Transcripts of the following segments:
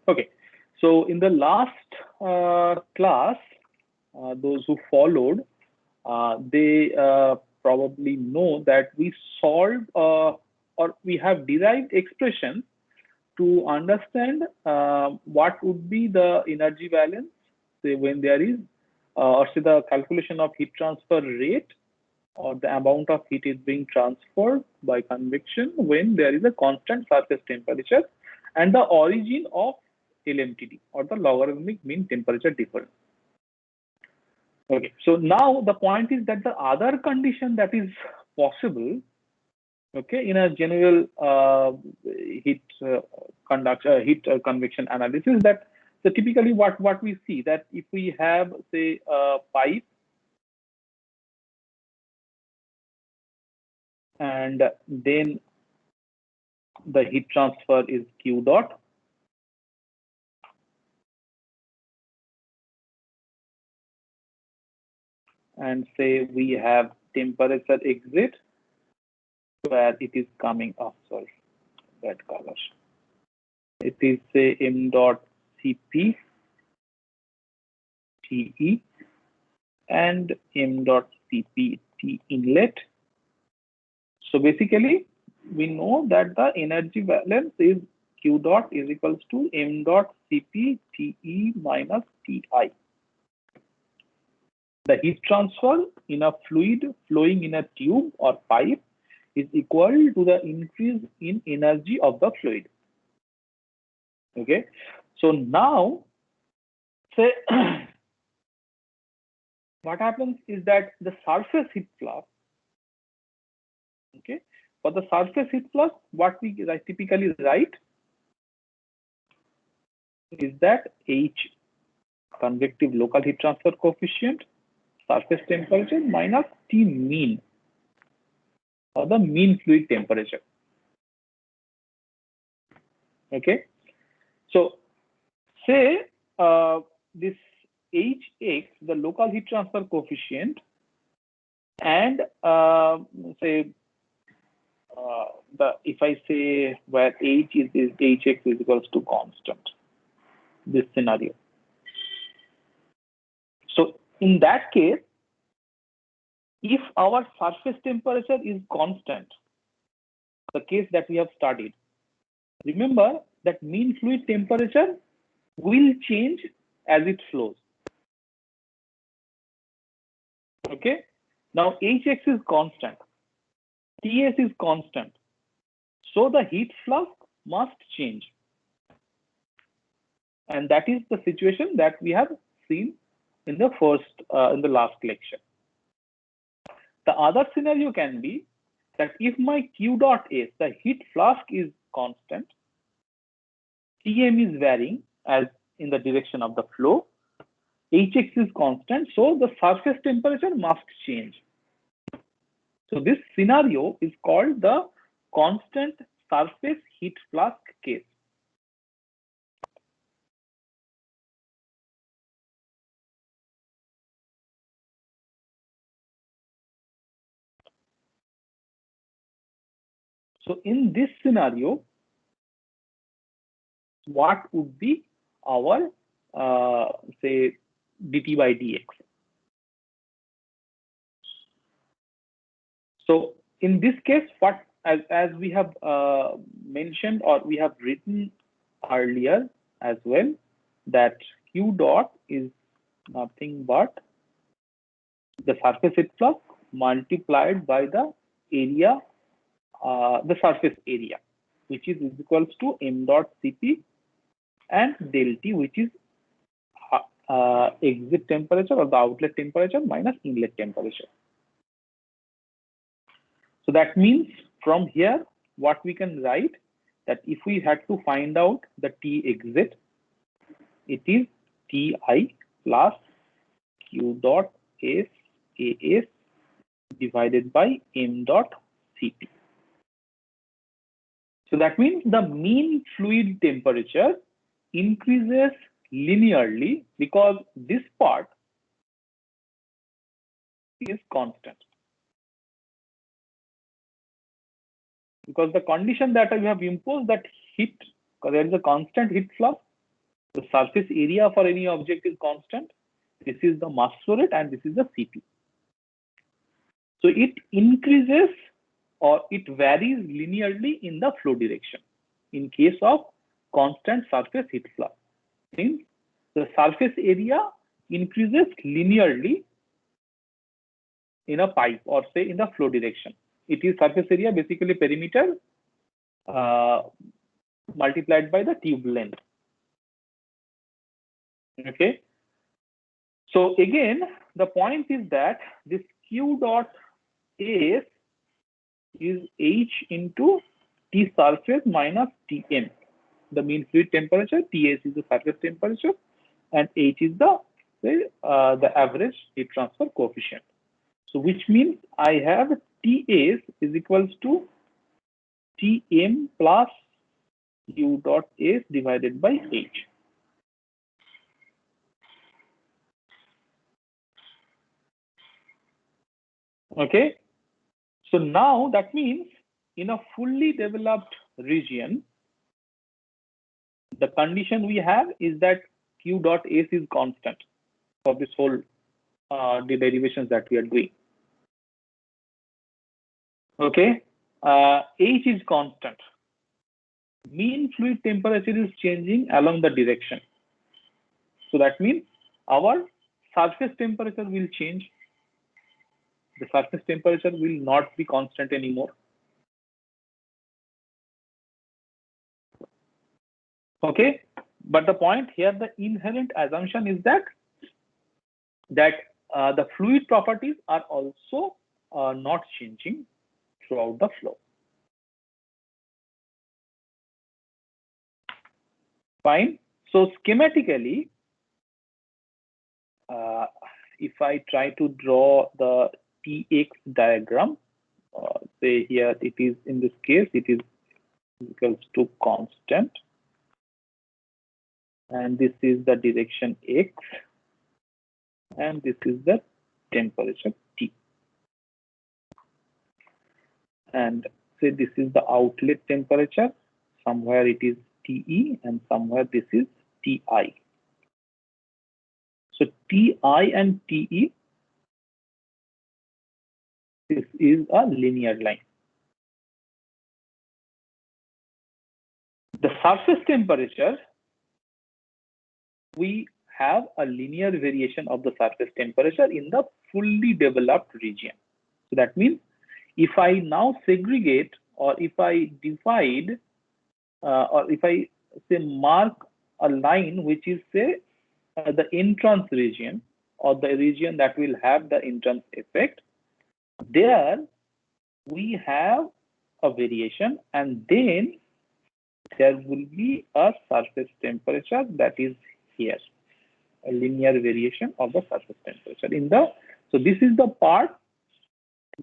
Okay, so in the last class, those who followed, they probably know that we solved or we have derived expressions to understand what would be the energy balance, say when there is, or say the calculation of heat transfer rate or the amount of heat is being transferred by convection when there is a constant surface temperature and the origin of LMTD or the logarithmic mean temperature difference. Okay, so now the point is that the other condition that is possible, okay, in a general heat convection analysis, that so typically what we see that if we have say a pipe and then the heat transfer is Q dot, and say we have temperature exit where it is coming up, sorry, that color. It is say m dot Cp Te and m dot Cp T inlet. So basically, we know that the energy balance is Q dot is equals to m dot Cp Te minus Ti. The heat transfer in a fluid flowing in a tube or pipe is equal to the increase in energy of the fluid. Okay, so now say what happens is that the surface heat flux, okay, for the surface heat flux, what we typically write is that H convective local heat transfer coefficient surface temperature minus T mean or the mean fluid temperature. Okay, so say this Hx, the local heat transfer coefficient, and say if I say where H is Hx is equals to constant, this scenario. So in that case, if our surface temperature is constant, the case that we have studied, remember that mean fluid temperature will change as it flows. Okay, now Hx is constant, Ts is constant, so the heat flux must change, and that is the situation that we have seen in the last lecture. The other scenario can be that if my Q dot S, the heat flux is constant, Tm is varying as in the direction of the flow, Hx is constant, so the surface temperature must change. So this scenario is called the constant surface heat flux case. So in this scenario, what would be our say dt by dx? So in this case, what as we have mentioned or we have written earlier as well, that Q dot is nothing but the surface heat flux multiplied by the area, the surface area, which is equals to m dot Cp and del T, which is exit temperature or the outlet temperature minus inlet temperature. So that means from here, what we can write that if we had to find out the T exit, it is Ti plus Q dot S AS divided by m dot Cp. So that means the mean fluid temperature increases linearly because this part is constant. Because the condition that I have imposed that heat, because there is a constant heat flux, The surface area for any object is constant. This is the mass flow rate and this is the Cp. So it increases or it varies linearly in the flow direction in case of constant surface heat flux. Means the surface area increases linearly in a pipe or say in the flow direction. It is surface area, basically perimeter multiplied by the tube length. Okay. So again, the point is that this Q dot S is H into T surface minus Tm, the mean fluid temperature. Ts is the surface temperature, and H is the average heat transfer coefficient. So which means I have Ts is equals to Tm plus Q dot S divided by H. Okay. So now that means in a fully developed region, the condition we have is that Q dot S is constant for this whole the derivations that we are doing. Okay. H is constant. Mean fluid temperature is changing along the direction. So that means our surface temperature will change. The surface temperature will not be constant anymore. Okay. But the point here, the inherent assumption is that the fluid properties are also not changing throughout the flow. Fine. So schematically, if I try to draw the Tx diagram, say here it is, in this case, it is equals to constant. And this is the direction X. And this is the temperature T. And say this is the outlet temperature. Somewhere it is TE and somewhere this is TI. So TI and TE, this is a linear line. The surface temperature, we have a linear variation of the surface temperature in the fully developed region. So that means if I now segregate, or if I divide, or if I say mark a line which is say the entrance region, or the region that will have the entrance effect, there we have a variation, and then there will be a surface temperature that is here, a linear variation of the surface temperature in the. So this is the part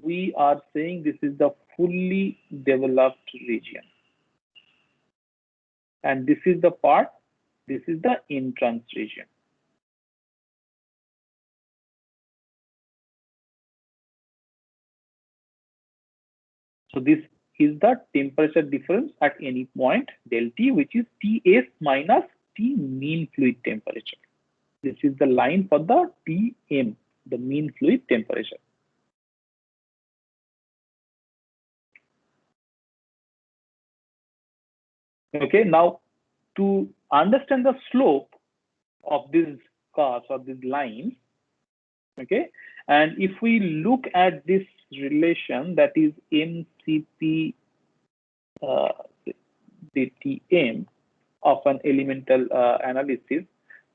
we are saying this is the fully developed region, and this is the part, this is the entrance region. So this is the temperature difference at any point del T, which is Ts minus T mean fluid temperature. This is the line for the Tm, the mean fluid temperature. Okay, now to understand the slope of these curves or these lines, okay, and if we look at this relation, that is MCP dTm of an elemental analysis,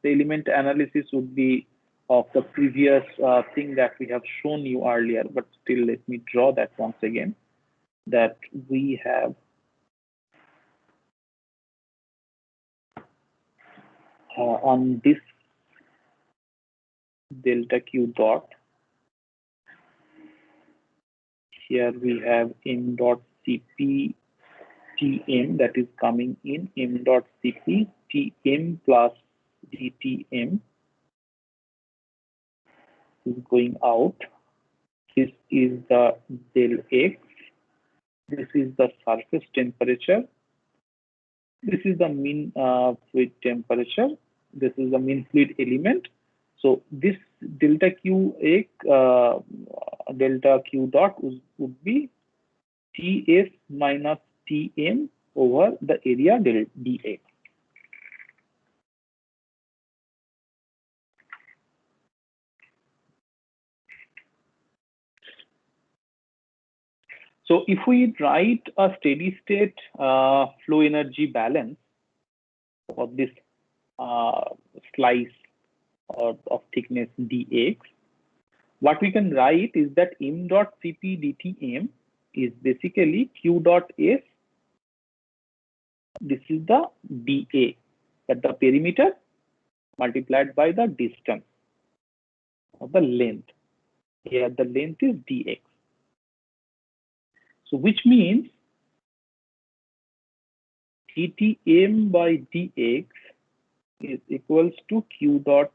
the element analysis would be of the previous thing that we have shown you earlier, but still let me draw that once again, that we have on this delta Q dot, here we have m dot Cp Tm that is coming in, m dot Cp Tm plus dTm is going out. This is the del X. This is the surface temperature. This is the mean fluid temperature, this is the mean fluid element. So this delta Q dot would be Ts minus Tm over the area del dA. So if we write a steady state flow energy balance for this slice of thickness dx, what we can write is that m dot Cp dTm is basically Q dot S. This is the dA, that the perimeter multiplied by the distance of the length. Here the length is dx. So which means dTm by dx is equals to Q dot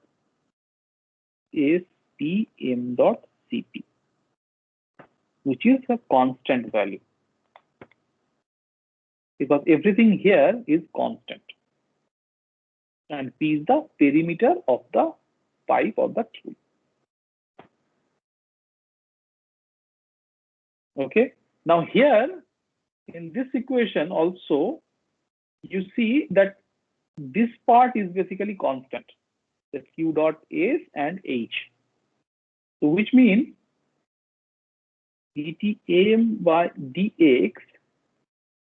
S P m dot Cp, which is a constant value, because everything here is constant, and P is the perimeter of the pipe or the tube. Okay, now here in this equation also you see that this part is basically constant, the Q dot S and H. So which means dTm by dx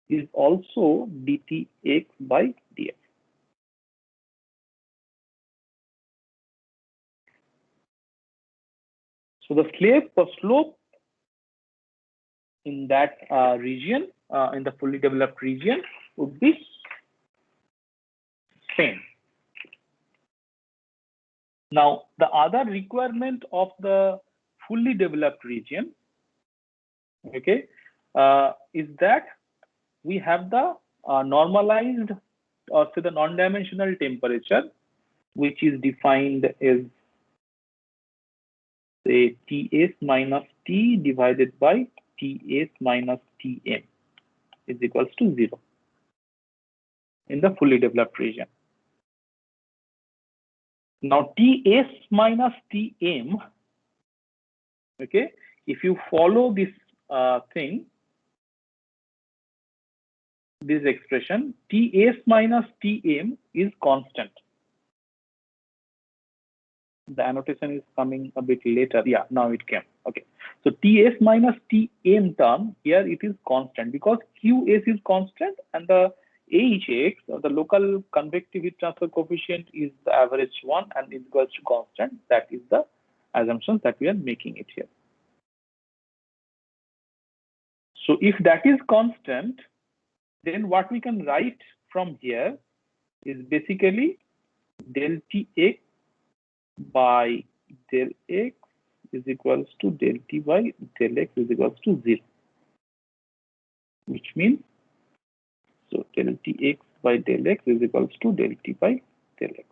is also dTx by dx. So the slope in that region, in the fully developed region, would be same. Now, the other requirement of the fully developed region, okay, is that we have the normalized, or say the non-dimensional temperature, which is defined as, say, Ts minus T divided by Ts minus Tm is equals to 0 in the fully developed region. Now Ts minus Tm, okay, if you follow this thing, this expression, Ts minus Tm is constant. The annotation is coming a bit later. Yeah, now it came. Okay, so Ts minus Tm term here, it is constant because Qs is constant and the Hx, or the local convective heat transfer coefficient, is the average one and is equals to constant. That is the assumption that we are making it here. So if that is constant, then what we can write from here is basically del Tx by del x is equals to del T by del x is equals to 0, which means, so del Tx by del x is equals to del T by del x.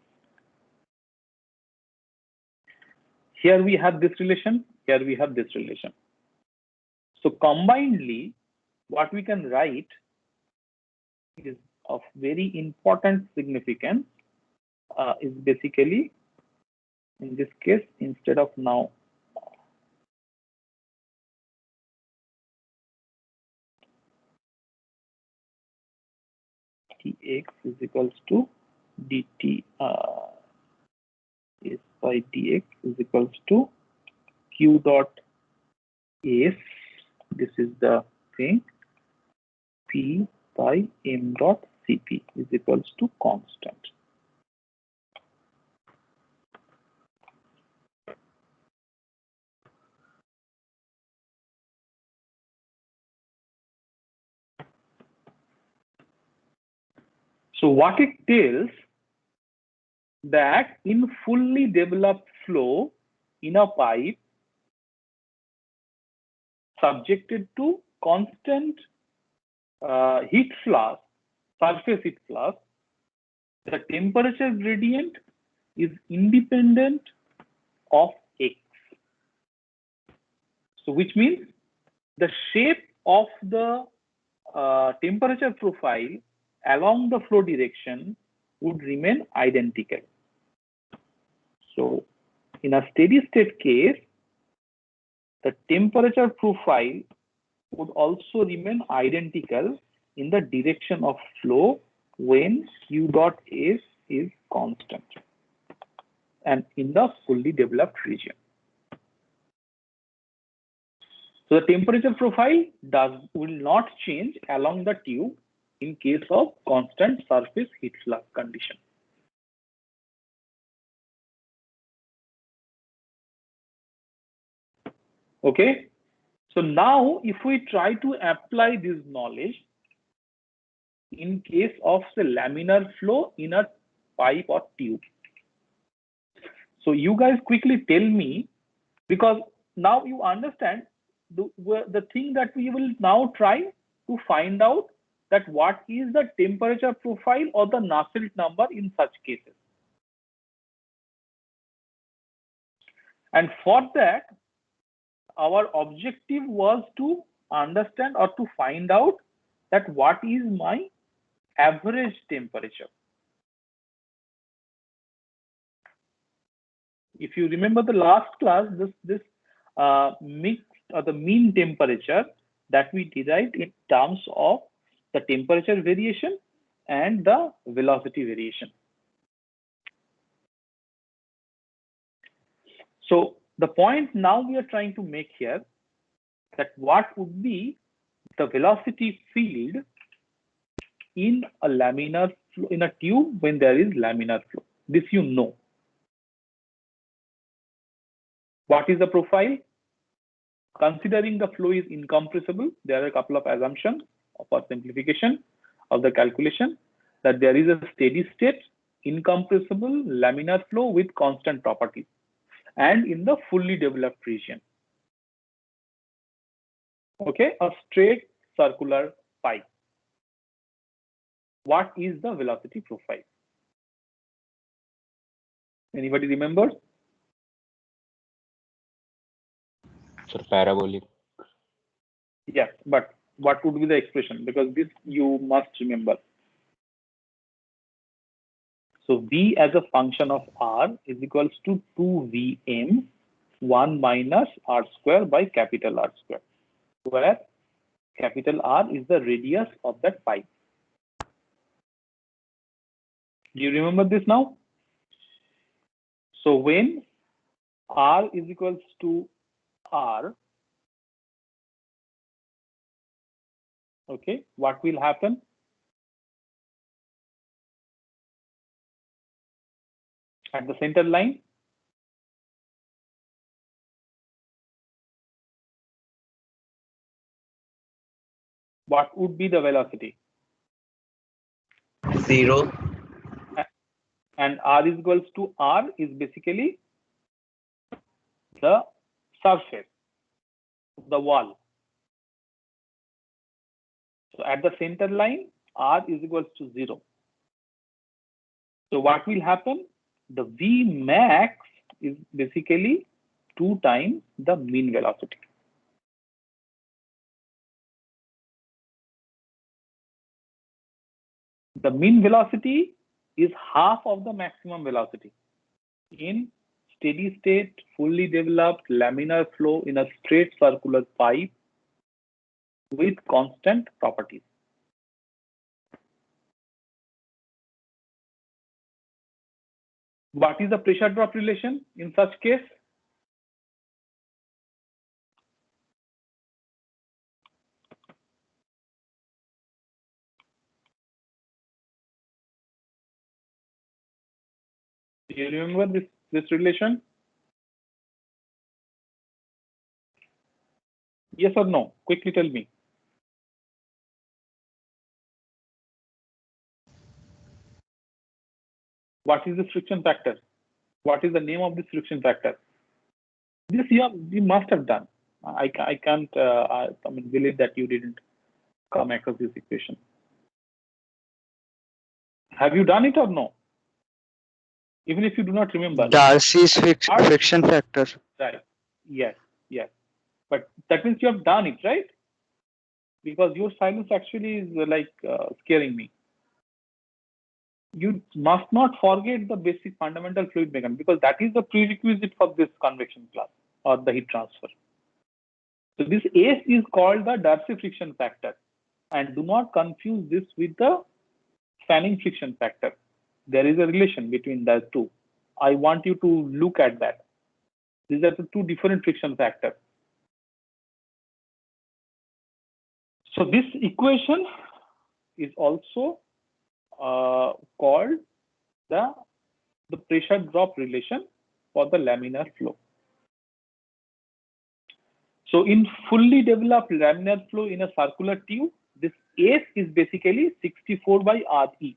Here we have this relation, here we have this relation. So combinedly, what we can write is of very important significance, is basically, in this case, instead of now Tx is equals to dt is by dx is equals to Q dot S, this is the thing, P by m dot Cp is equals to constant. So what it tells, that in fully developed flow in a pipe subjected to constant heat flux, surface heat flux, the temperature gradient is independent of x. So which means the shape of the temperature profile along the flow direction would remain identical. So in a steady state case, the temperature profile would also remain identical in the direction of flow when Q dot S is constant and in the fully developed region. So the temperature profile will not change along the tube in case of constant surface heat flux condition. Okay, so now if we try to apply this knowledge in case of say laminar flow in a pipe or tube. So you guys quickly tell me, because now you understand the thing that we will now try to find out that what is the temperature profile or the Nusselt number in such cases. And for that, our objective was to understand or to find out that what is my average temperature. If you remember the last class, this mixed or the mean temperature that we derived in terms of the temperature variation and the velocity variation. So the point now we are trying to make here, that what would be the velocity field in a laminar flow, in a tube when there is laminar flow. This you know. What is the profile? Considering the flow is incompressible, there are a couple of assumptions for simplification of the calculation, that there is a steady state incompressible laminar flow with constant properties and in the fully developed region. Okay, a straight circular pipe. What is the velocity profile? Anybody remember? Sir, parabolic. Yes, but what would be the expression? Because this you must remember. So V as a function of R is equals to 2Vm 1 minus R square by capital R square, where capital R is the radius of that pipe. Do you remember this now? So when R is equals to R, okay, what will happen? At the center line, what would be the velocity? 0. And R is equals to R is basically the surface, the wall. So at the center line, R is equals to 0. So what will happen? The V max is basically 2 times the mean velocity. The mean velocity is half of the maximum velocity in steady state, fully developed laminar flow in a straight circular pipe with constant properties. What is the pressure drop relation in such case? Do you remember this relation? Yes or no? Quickly tell me. What is the friction factor? What is the name of this friction factor? This you must have done. I can't believe that you didn't come across this equation. Have you done it or no? Even if you do not remember. Darcy's friction factor. Right. Yes. Yes. But that means you have done it, right? Because your silence actually is like scaring me. you must not forget the basic fundamental fluid mechanics, because that is the prerequisite for this convection class or the heat transfer. So this S is called the Darcy friction factor, and do not confuse this with the fanning friction factor. There is a relation between the two. I want you to look at that. These are the two different friction factors. So this equation is also called the pressure drop relation for the laminar flow. So in fully developed laminar flow in a circular tube, this S is basically 64 by RE.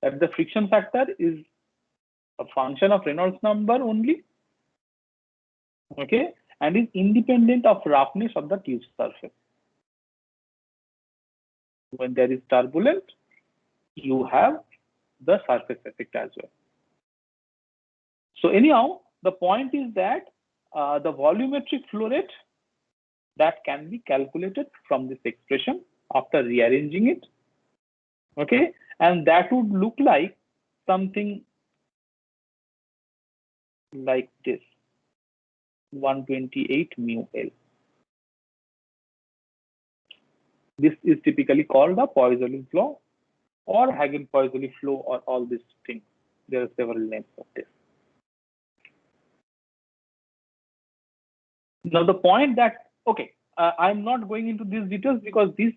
That the friction factor is a function of Reynolds number only, okay, and is independent of roughness of the tube surface. When there is turbulence, you have the surface effect as well. So anyhow, the point is that the volumetric flow rate that can be calculated from this expression after rearranging it, okay, and that would look like something like this, 128 mu L. This is typically called the Poiseuille flow or Hagen-Poiseuille flow, or all these things. There are several names of this. Now the point that, okay, I'm not going into these details because this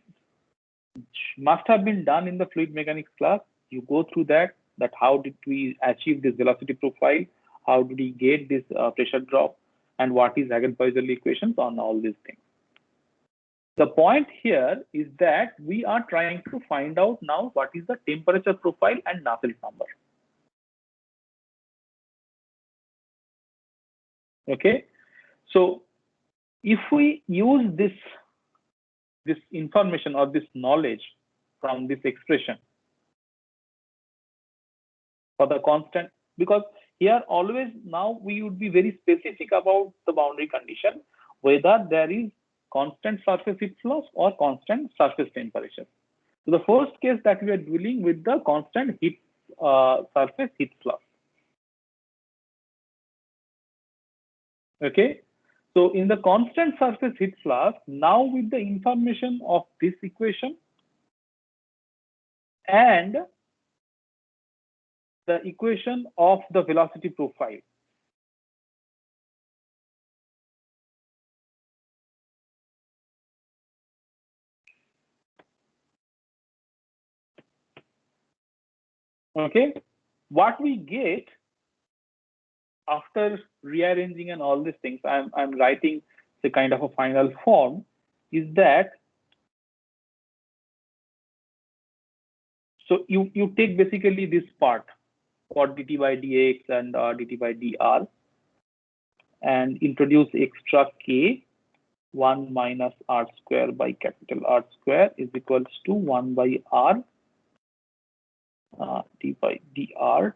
must have been done in the fluid mechanics class. You go through that how did we achieve this velocity profile, how did we get this pressure drop, and what is Hagen-Poiseuille equations on all these things. The point here is that we are trying to find out now what is the temperature profile and Nusselt number. Okay, so if we use this information or this knowledge from this expression for the constant, because here always now we would be very specific about the boundary condition, whether there is constant surface heat flux or constant surface temperature. So the first case that we are dealing with the constant heat surface heat flux. Okay, so in the constant surface heat flux, now with the information of this equation and the equation of the velocity profile, okay, what we get after rearranging and all these things, I'm writing the kind of a final form, is that, so you take basically this part for dt by dx and dt by dr, and introduce extra k, 1 minus r square by capital R square is equals to 1 by r d by dr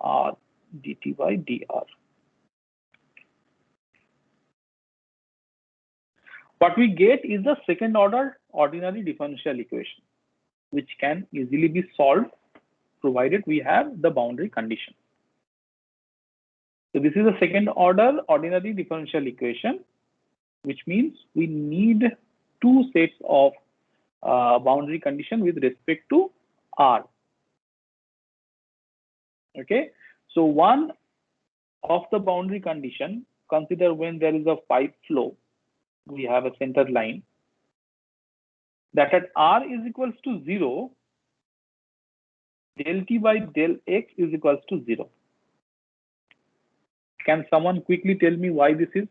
r dt by dr. What we get is the second order ordinary differential equation, which can easily be solved provided we have the boundary condition. So this is a second order ordinary differential equation, which means we need two sets of boundary condition with respect to R. Okay, so one of the boundary condition, consider when there is a pipe flow, we have a center line, that at R is equals to 0, del T by del X is equals to 0. Can someone quickly tell me why this is?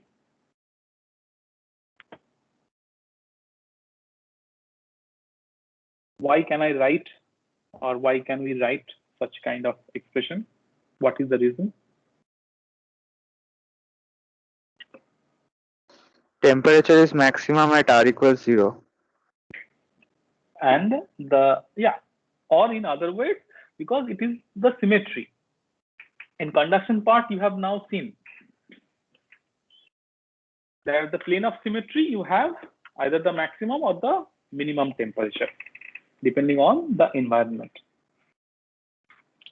Why can I write, or why can we write such kind of expression? What is the reason? Temperature is maximum at R equals 0. And or in other words, because it is the symmetry. In conduction part, you have now seen that at the plane of symmetry, you have either the maximum or the minimum temperature, depending on the environment.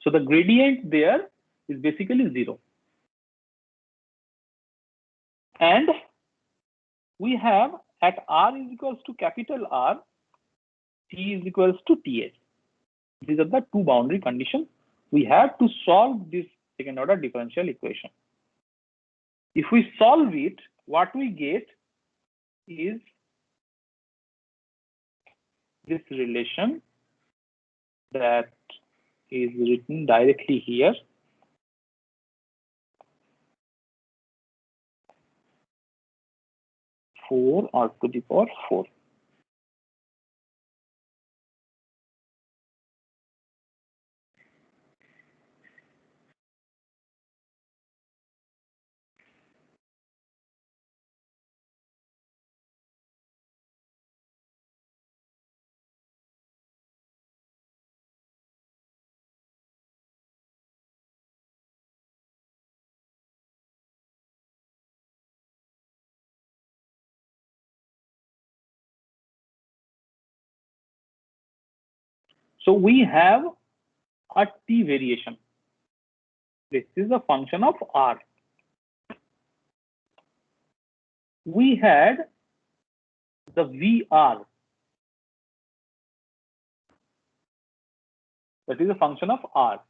So the gradient there is basically 0. And we have at R is equals to capital R, T is equals to Ts. These are the two boundary conditions. We have to solve this second order differential equation. If we solve it, what we get is this relation that is written directly here. Four R to the power 4. So we have a T variation. This is a function of R. We had the VR. That is a function of R.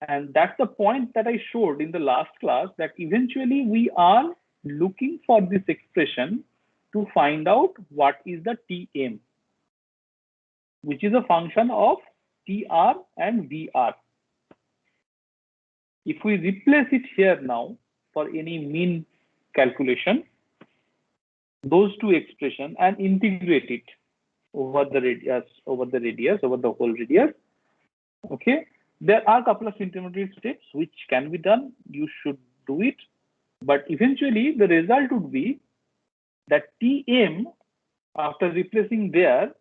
And that's the point that I showed in the last class, that eventually we are looking for this expression to find out what is the Tm, which is a function of TR and VR. If we replace it here now for any mean calculation, those two expressions, and integrate it over the radius, over the whole radius, okay, there are a couple of intermediate steps which can be done. You should do it, but eventually the result would be that Tm, after replacing there,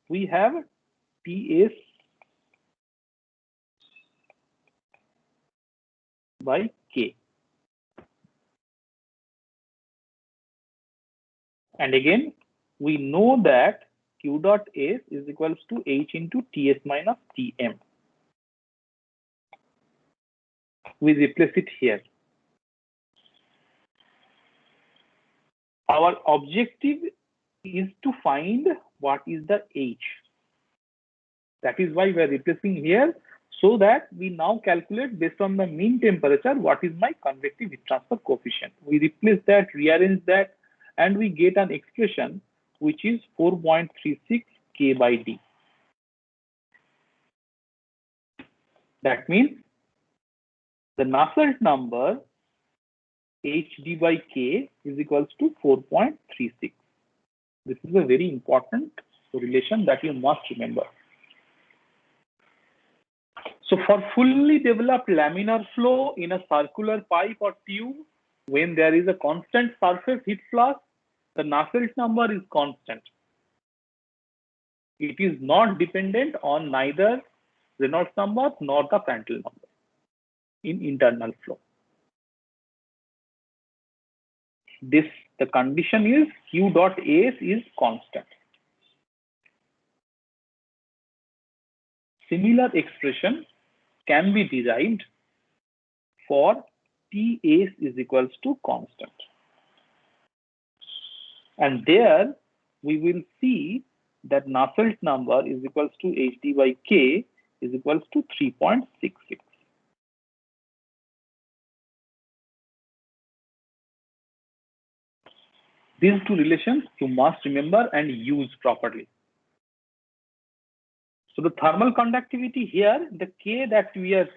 we have Ts by K. And again, we know that Q dot S is equals to H into Ts minus Tm. We replace it here. Our objective is to find what is the H. That is why we are replacing here, so that we now calculate based on the mean temperature what is my convective heat transfer coefficient. We replace that, rearrange that, and we get an expression which is 4.36 K by D. That means the Nusselt number HD by K is equals to 4.36. This is a very important relation that you must remember. So for fully developed laminar flow in a circular pipe or tube, when there is a constant surface heat flux, the Nusselt number is constant. It is not dependent on neither Reynolds number nor the Prandtl number in internal flow. The condition is Q dot S is constant. Similar expression can be derived for Ts is equals to constant. And there we will see that Nusselt number is equals to HD by K is equals to 3.66. These two relations you must remember and use properly. So the thermal conductivity here, the K that we are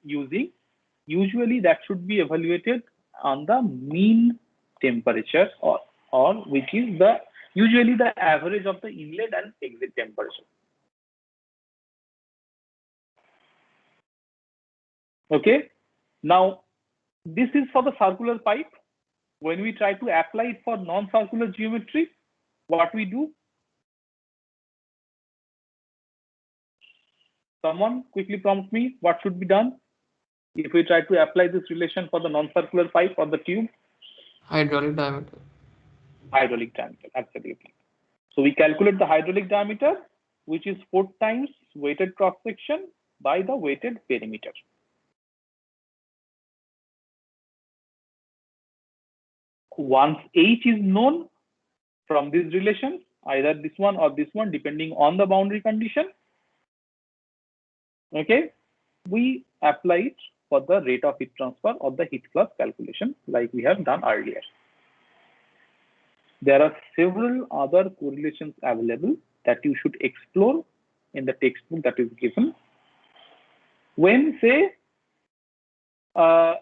using, usually that should be evaluated on the mean temperature, or which is usually the average of the inlet and exit temperature. Okay, now this is for the circular pipe. When we try to apply it for non-circular geometry, what we do? Someone quickly prompt me what should be done if we try to apply this relation for the non-circular pipe or the tube. Hydraulic diameter. Hydraulic diameter, absolutely. So we calculate the hydraulic diameter, which is 4 times weighted cross section by the weighted perimeter. Once H is known from these relations, either this one or this one, depending on the boundary condition, okay, we apply it for the rate of heat transfer or the heat flux calculation like we have done earlier. There are several other correlations available that you should explore in the textbook that is given. When say that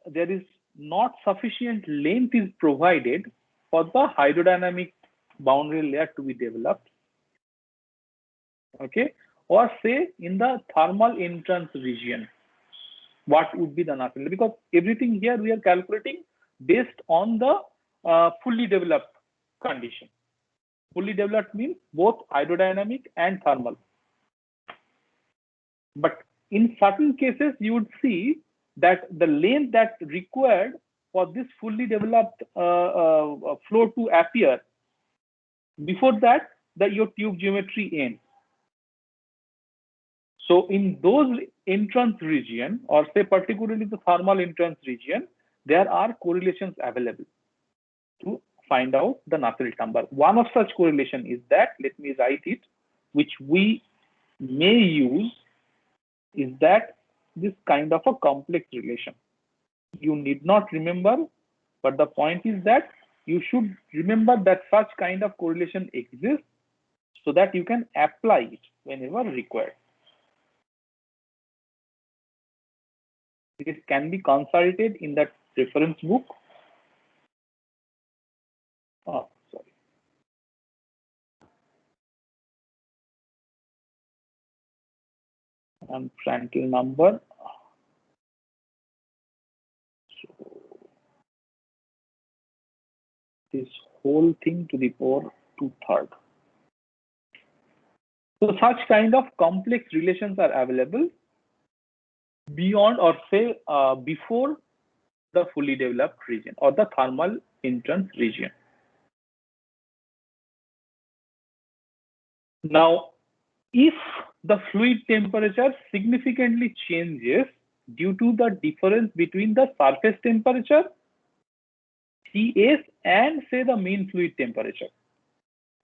there is not sufficient length is provided for the hydrodynamic boundary layer to be developed, okay, or say in the thermal entrance region, what would be the Nusselt? Because everything here we are calculating based on the fully developed condition. Fully developed means both hydrodynamic and thermal. But in certain cases, you would see that the length that required for this fully developed flow to appear, before that, your tube geometry ends. So in those entrance region, or say particularly the thermal entrance region, there are correlations available to find out the Nusselt number. One of such correlation is that, let me write it, which we may use, is that this kind of a complex relation. You need not remember, but the point is that you should remember that such kind of correlation exists so that you can apply it whenever required. This can be consulted in that reference book. Oh, sorry. And Frankel number. So this whole thing to the power 2/3. So such kind of complex relations are available beyond, or say before, the fully developed region or the thermal entrance region. Now, if the fluid temperature significantly changes due to the difference between the surface temperature, Ts, and say the mean fluid temperature,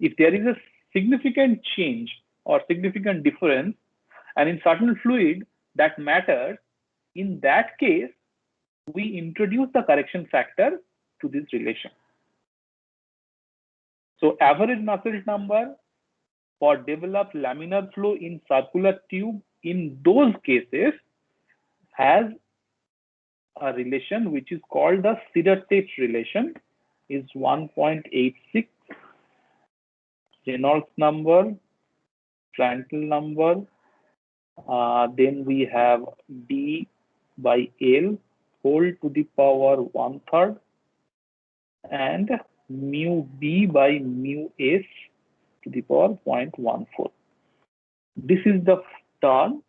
if there is a significant change or significant difference, and in certain fluid that matters, in that case, we introduce the correction factor to this relation. So average Nusselt number for developed laminar flow in circular tube in those cases has a relation which is called the Sider-Tate relation, is 1.86. Reynolds number, Frankel number, then we have D by L whole to the power 1/3, and mu B by mu S to the power 0.14. This is the term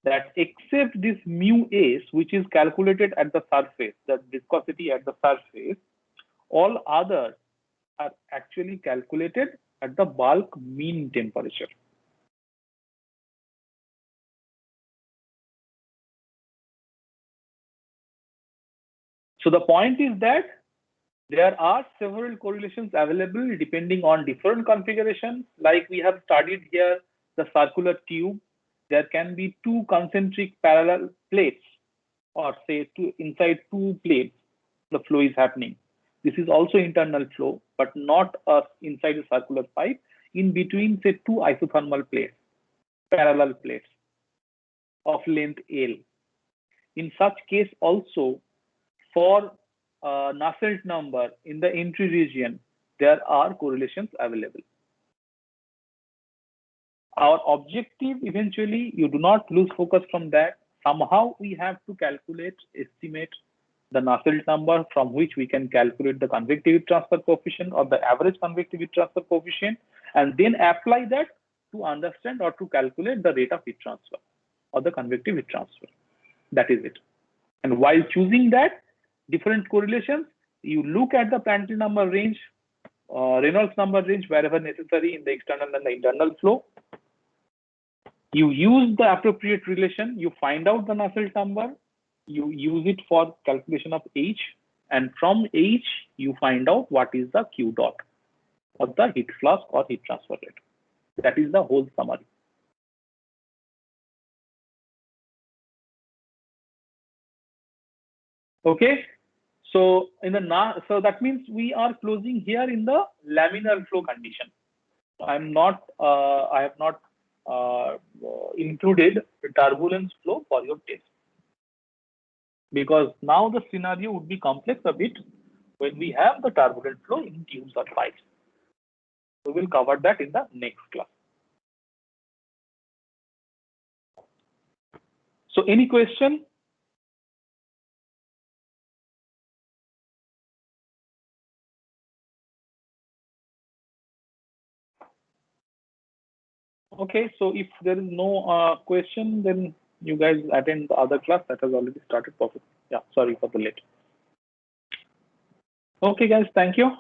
that except this mu S, which is calculated at the surface, the viscosity at the surface, all others are actually calculated at the bulk mean temperature. So the point is that there are several correlations available depending on different configurations. Like we have studied here, the circular tube, there can be two concentric parallel plates, or say inside two plates, the flow is happening. This is also internal flow, but not inside a circular pipe. In between, say, two isothermal plates, parallel plates of length L. In such case also, for Nusselt number in the entry region, there are correlations available. Our objective, eventually, you do not lose focus from that. Somehow we have to calculate, estimate the Nusselt number from which we can calculate the convective transfer coefficient or the average convective transfer coefficient, and then apply that to understand or to calculate the rate of heat transfer or the convective heat transfer. That is it. And while choosing that, different correlations, you look at the Prandtl number range, Reynolds number range wherever necessary in the external and the internal flow. You use the appropriate relation, you find out the Nusselt number, you use it for calculation of H, and from H, you find out what is the Q dot or the heat flask or heat transfer rate. That is the whole summary. Okay, so so that means we are closing here in the laminar flow condition. I have not included the turbulence flow for your test, because now the scenario would be complex a bit when we have the turbulent flow in tubes or pipes. We will cover that in the next class. So any question? Okay, so if there is no question, then you guys attend the other class that has already started. Perfect. Yeah, sorry for the late. Okay, guys, thank you.